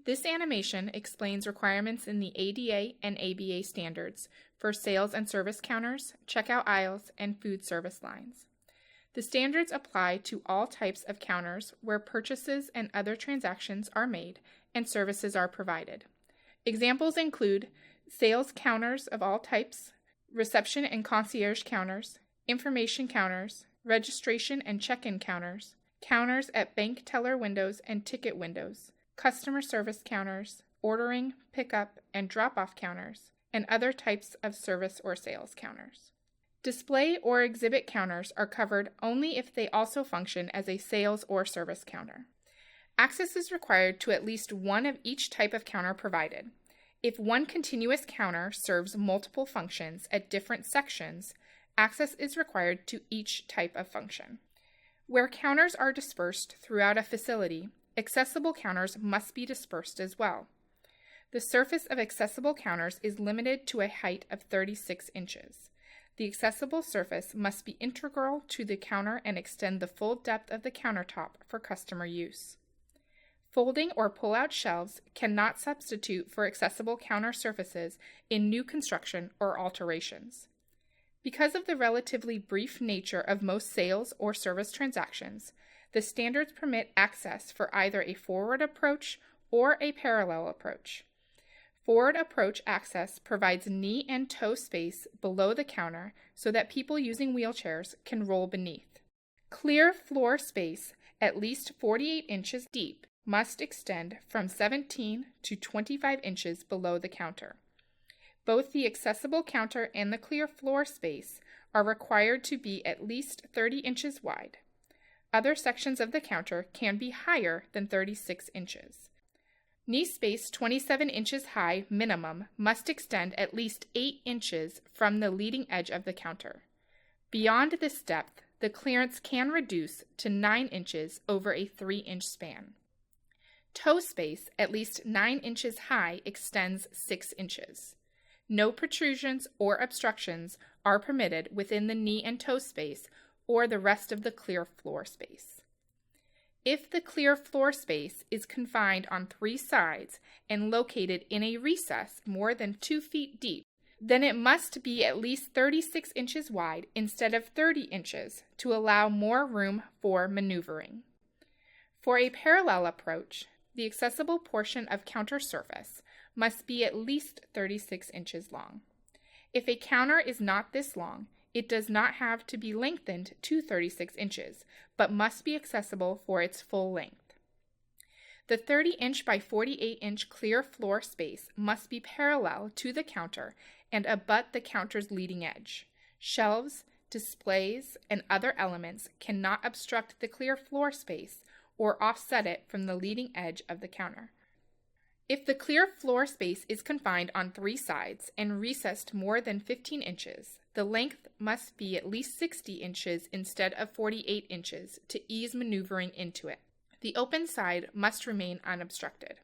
This animation explains requirements in the ADA and ABA standards for sales and service counters, checkout aisles, and food service lines. The standards apply to all types of counters where purchases and other transactions are made and services are provided. Examples include sales counters of all types, reception and concierge counters, information counters, registration and check-in counters, counters at bank teller windows and ticket windows, customer service counters, ordering, pickup, and drop-off counters, and other types of service or sales counters. Display or exhibit counters are covered only if they also function as a sales or service counter. Access is required to at least one of each type of counter provided. If one continuous counter serves multiple functions at different sections, access is required to each type of function. Where counters are dispersed throughout a facility, accessible counters must be dispersed as well. The surface of accessible counters is limited to a height of 36 inches. The accessible surface must be integral to the counter and extend the full depth of the countertop for customer use. Folding or pull-out shelves cannot substitute for accessible counter surfaces in new construction or alterations. Because of the relatively brief nature of most sales or service transactions, the standards permit access for either a forward approach or a parallel approach. Forward approach access provides knee and toe space below the counter so that people using wheelchairs can roll beneath. Clear floor space, at least 48 inches deep, must extend from 17 to 25 inches below the counter. Both the accessible counter and the clear floor space are required to be at least 30 inches wide. Other sections of the counter can be higher than 36 inches. Knee space 27 inches high minimum must extend at least 8 inches from the leading edge of the counter. Beyond this depth, the clearance can reduce to 9 inches over a 3-inch span. Toe space at least 9 inches high extends 6 inches. No protrusions or obstructions are permitted within the knee and toe space or the rest of the clear floor space. If the clear floor space is confined on 3 sides and located in a recess more than 2 feet deep, then it must be at least 36 inches wide instead of 30 inches to allow more room for maneuvering. For a parallel approach, the accessible portion of counter surface must be at least 36 inches long. If a counter is not this long, it does not have to be lengthened to 36 inches, but must be accessible for its full length. The 30-inch by 48-inch clear floor space must be parallel to the counter and abut the counter's leading edge. Shelves, displays, and other elements cannot obstruct the clear floor space or offset it from the leading edge of the counter. If the clear floor space is confined on 3 sides and recessed more than 15 inches, the length must be at least 60 inches instead of 48 inches to ease maneuvering into it. The open side must remain unobstructed.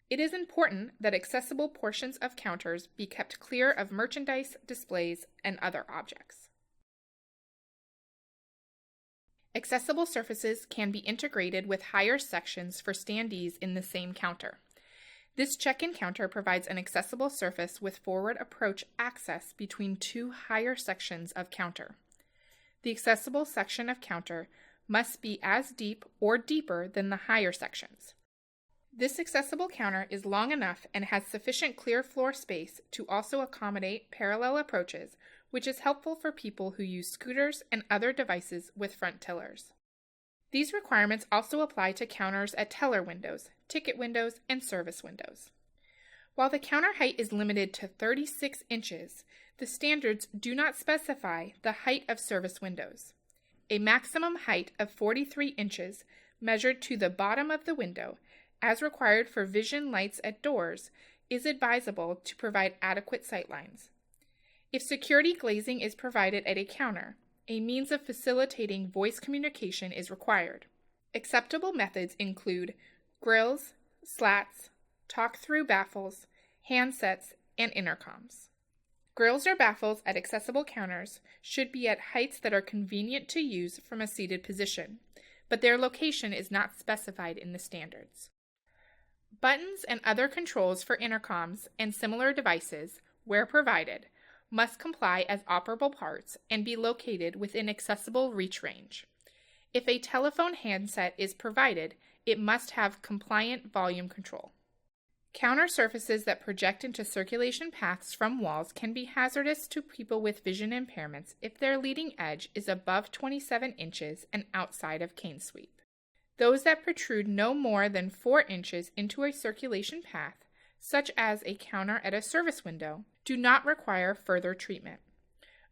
It is important that accessible portions of counters be kept clear of merchandise, displays, and other objects. Accessible surfaces can be integrated with higher sections for standees in the same counter. This check-in counter provides an accessible surface with forward approach access between 2 higher sections of counter. The accessible section of counter must be as deep or deeper than the higher sections. This accessible counter is long enough and has sufficient clear floor space to also accommodate parallel approaches, which is helpful for people who use scooters and other devices with front tillers. These requirements also apply to counters at teller windows, ticket windows, and service windows. While the counter height is limited to 36 inches, the standards do not specify the height of service windows. A maximum height of 43 inches measured to the bottom of the window, as required for vision lights at doors, is advisable to provide adequate sightlines. If security glazing is provided at a counter, a means of facilitating voice communication is required. Acceptable methods include grills, slats, talk-through baffles, handsets, and intercoms. Grills or baffles at accessible counters should be at heights that are convenient to use from a seated position, but their location is not specified in the standards. Buttons and other controls for intercoms and similar devices, where provided, must comply as operable parts and be located within accessible reach range. If a telephone handset is provided, it must have compliant volume control. Counter surfaces that project into circulation paths from walls can be hazardous to people with vision impairments if their leading edge is above 27 inches and outside of cane sweep. Those that protrude no more than 4 inches into a circulation path, such as a counter at a service window, do not require further treatment.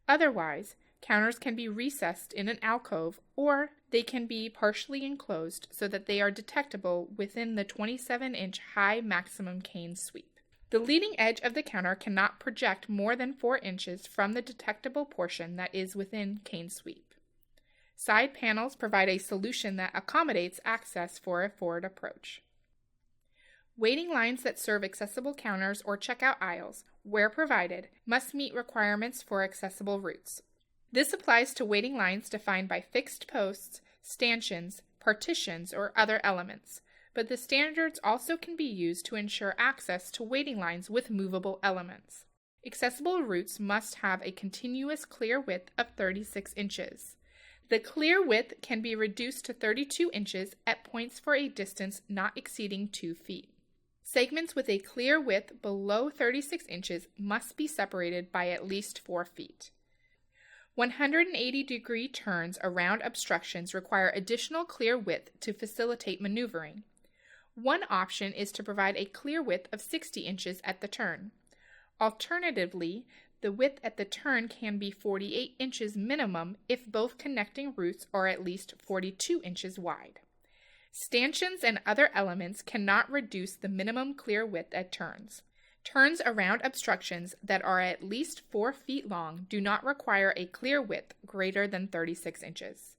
Otherwise, counters can be recessed in an alcove, or they can be partially enclosed so that they are detectable within the 27-inch high maximum cane sweep. The leading edge of the counter cannot project more than 4 inches from the detectable portion that is within cane sweep. Side panels provide a solution that accommodates access for a forward approach. Waiting lines that serve accessible counters or checkout aisles, where provided, must meet requirements for accessible routes. This applies to waiting lines defined by fixed posts, stanchions, partitions, or other elements, but the standards also can be used to ensure access to waiting lines with movable elements. Accessible routes must have a continuous clear width of 36 inches. The clear width can be reduced to 32 inches at points for a distance not exceeding 2 feet. Segments with a clear width below 36 inches must be separated by at least 4 feet. 180-degree turns around obstructions require additional clear width to facilitate maneuvering. One option is to provide a clear width of 60 inches at the turn. Alternatively, the width at the turn can be 48 inches minimum if both connecting routes are at least 42 inches wide. Stanchions and other elements cannot reduce the minimum clear width at turns. Turns around obstructions that are at least 4 feet long do not require a clear width greater than 36 inches.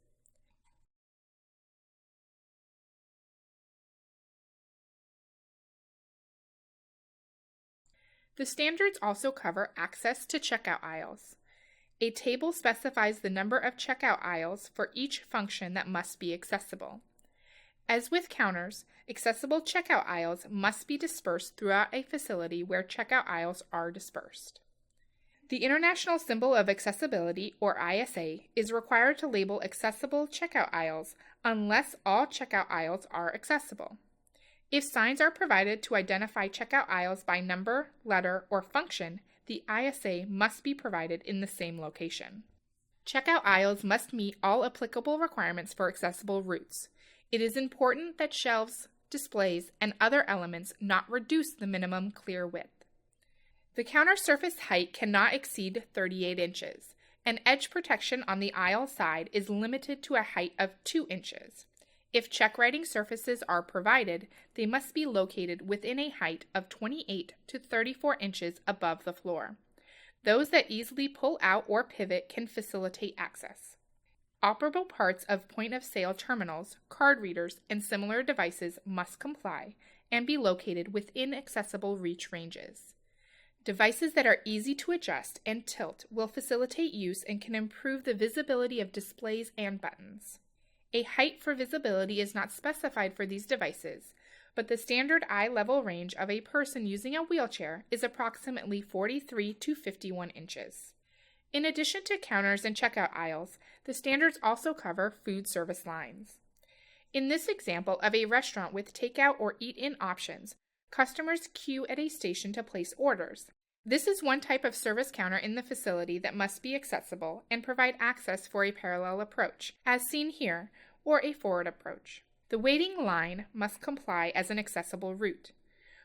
The standards also cover access to checkout aisles. A table specifies the number of checkout aisles for each function that must be accessible. As with counters, accessible checkout aisles must be dispersed throughout a facility where checkout aisles are dispersed. The International Symbol of Accessibility, or ISA, is required to label accessible checkout aisles unless all checkout aisles are accessible. If signs are provided to identify checkout aisles by number, letter, or function, the ISA must be provided in the same location. Checkout aisles must meet all applicable requirements for accessible routes. It is important that shelves, displays, and other elements not reduce the minimum clear width. The counter surface height cannot exceed 38 inches, and edge protection on the aisle side is limited to a height of 2 inches. If check writing surfaces are provided, they must be located within a height of 28 to 34 inches above the floor. Those that easily pull out or pivot can facilitate access. Operable parts of point-of-sale terminals, card readers, and similar devices must comply and be located within accessible reach ranges. Devices that are easy to adjust and tilt will facilitate use and can improve the visibility of displays and buttons. A height for visibility is not specified for these devices, but the standard eye level range of a person using a wheelchair is approximately 43 to 51 inches. In addition to counters and checkout aisles, the standards also cover food service lines. In this example of a restaurant with takeout or eat-in options, customers queue at a station to place orders. This is one type of service counter in the facility that must be accessible and provide access for a parallel approach, as seen here, or a forward approach. The waiting line must comply as an accessible route.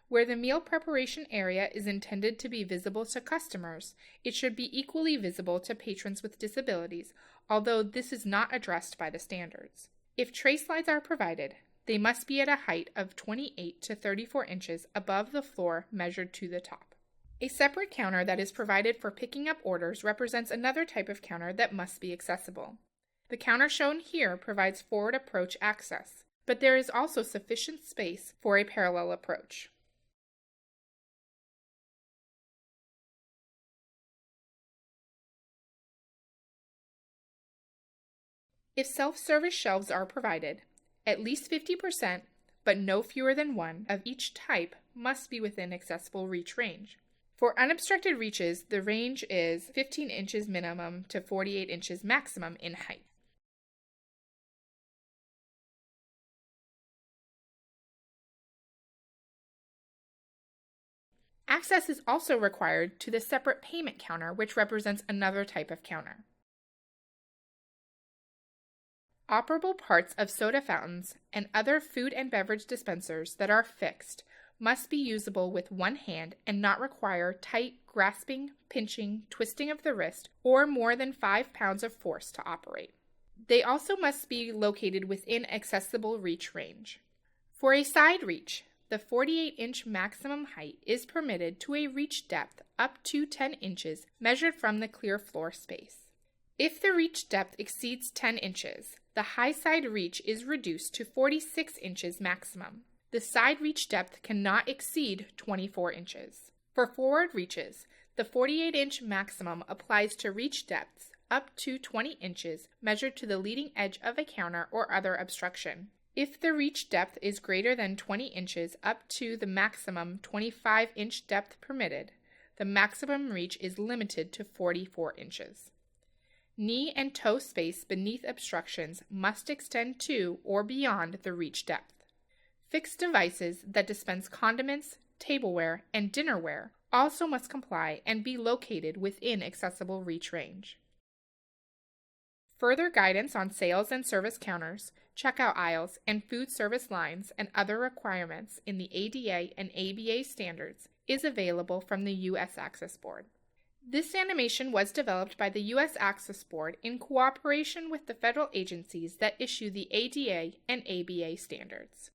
Where the meal preparation area is intended to be visible to customers, it should be equally visible to patrons with disabilities, although this is not addressed by the standards. If tray slides are provided, they must be at a height of 28 to 34 inches above the floor measured to the top. A separate counter that is provided for picking up orders represents another type of counter that must be accessible. The counter shown here provides forward approach access, but there is also sufficient space for a parallel approach. If self-service shelves are provided, at least 50%, but no fewer than one of each type must be within accessible reach range. For unobstructed reaches, the range is 15 inches minimum to 48 inches maximum in height. Access is also required to the separate payment counter, which represents another type of counter. Operable parts of soda fountains and other food and beverage dispensers that are fixed must be usable with one hand and not require tight grasping, pinching, twisting of the wrist, or more than 5 pounds of force to operate. They also must be located within accessible reach range. For a side reach, the 48-inch maximum height is permitted to a reach depth up to 10 inches measured from the clear floor space. If the reach depth exceeds 10 inches, the high side reach is reduced to 46 inches maximum. The side reach depth cannot exceed 24 inches. For forward reaches, the 48-inch maximum applies to reach depths up to 20 inches measured to the leading edge of a counter or other obstruction. If the reach depth is greater than 20 inches up to the maximum 25-inch depth permitted, the maximum reach is limited to 44 inches. Knee and toe space beneath obstructions must extend to or beyond the reach depth. Fixed devices that dispense condiments, tableware, and dinnerware also must comply and be located within accessible reach range. Further guidance on sales and service counters, checkout aisles, and food service lines and other requirements in the ADA and ABA standards is available from the U.S. Access Board. This animation was developed by the U.S. Access Board in cooperation with the federal agencies that issue the ADA and ABA standards.